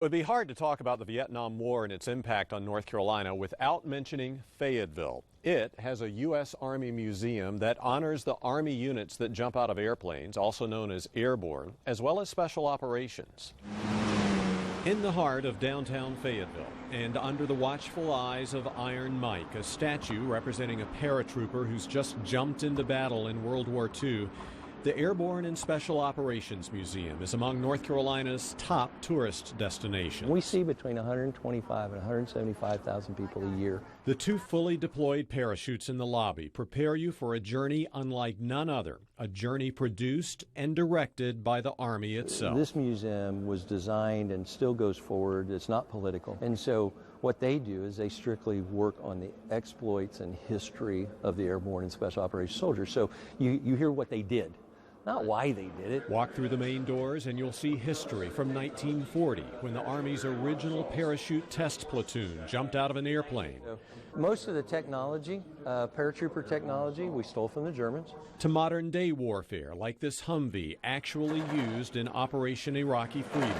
It would be hard to talk about the Vietnam War and its impact on North Carolina without mentioning Fayetteville. It has a U.S. Army museum that honors the Army units that jump out of airplanes, also known as Airborne, as well as special operations. In the heart of downtown Fayetteville, and under the watchful eyes of Iron Mike, a statue representing a paratrooper who's just jumped into battle in World War II, the Airborne and Special Operations Museum is among North Carolina's top tourist destinations. We see between 125 and 175,000 people a year. The two fully deployed parachutes in the lobby prepare you for a journey unlike none other, a journey produced and directed by the Army itself. This museum was designed and still goes forward. It's not political. And so what they do is they strictly work on the exploits and history of the Airborne and Special Operations soldiers. So you hear what they did, not why they did it. Walk through the main doors and you'll see history from 1940, when the Army's original parachute test platoon jumped out of an airplane. Most of the technology, paratrooper technology, we stole from the Germans. To modern day warfare, like this Humvee actually used in Operation Iraqi Freedom.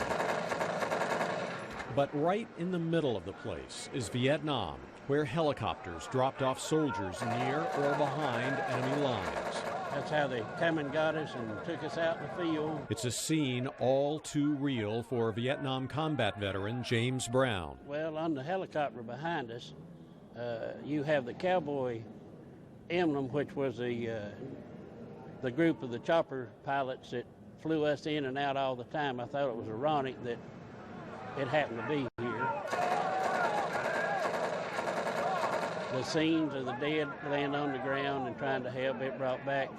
But right in the middle of the place is Vietnam, where helicopters dropped off soldiers near or behind enemy lines. That's how they come and got us and took us out in the field. It's a scene all too real for Vietnam combat veteran James Brown. Well, on the helicopter behind us, you have the cowboy emblem, which was the group of the chopper pilots that flew us in and out all the time. I thought it was ironic that it happened to be here. The scenes of the dead laying on the ground and trying to help, it brought back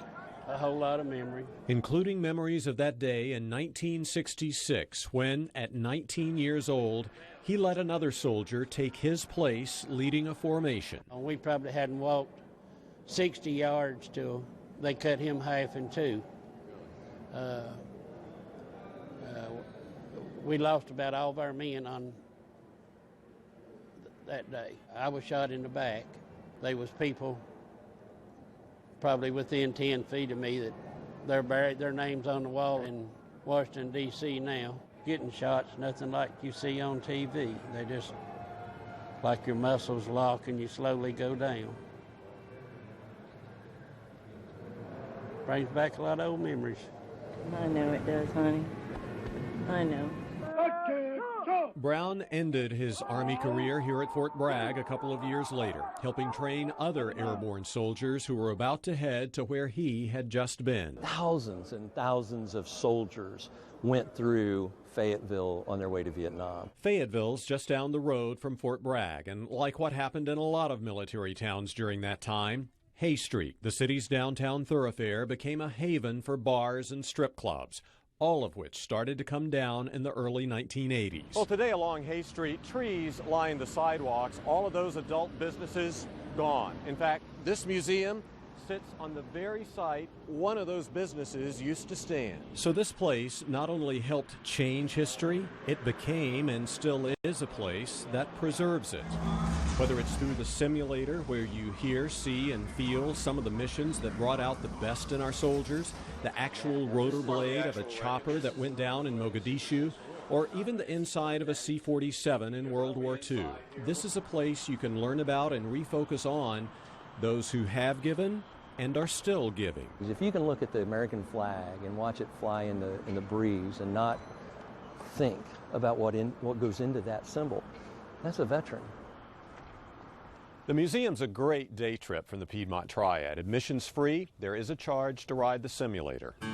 a whole lot of memory. Including memories of that day in 1966 when, at 19 years old, he let another soldier take his place leading a formation. We probably hadn't walked 60 yards till they cut him half in two. We lost about all of our men on that day. I was shot in the back. There was people probably within 10 feet of me that they're buried, their names on the wall in Washington, D.C. now. Getting shots, nothing like you see on TV. They just, like your muscles lock and you slowly go down. Brings back a lot of old memories. I know it does, honey. I know. Brown ended his Army career here at Fort Bragg a couple of years later, helping train other airborne soldiers who were about to head to where he had just been. Thousands and thousands of soldiers went through Fayetteville on their way to Vietnam. Fayetteville's just down the road from Fort Bragg, and like what happened in a lot of military towns during that time, Hay Street, the city's downtown thoroughfare, became a haven for bars and strip clubs, all of which started to come down in the early 1980s. Well, today along Hay Street, trees line the sidewalks. All of those adult businesses gone. In fact, this museum sits on the very site one of those businesses used to stand. So this place not only helped change history, it became and still is a place that preserves it. Whether it's through the simulator where you hear, see, and feel some of the missions that brought out the best in our soldiers, the actual rotor blade of a chopper that went down in Mogadishu, or even the inside of a C-47 in World War II. This is a place you can learn about and refocus on those who have given and are still giving. If you can look at the American flag and watch it fly in the breeze and not think about what goes into that symbol, that's a veteran. The museum's a great day trip from the Piedmont Triad. Admission's free. There is a charge to ride the simulator.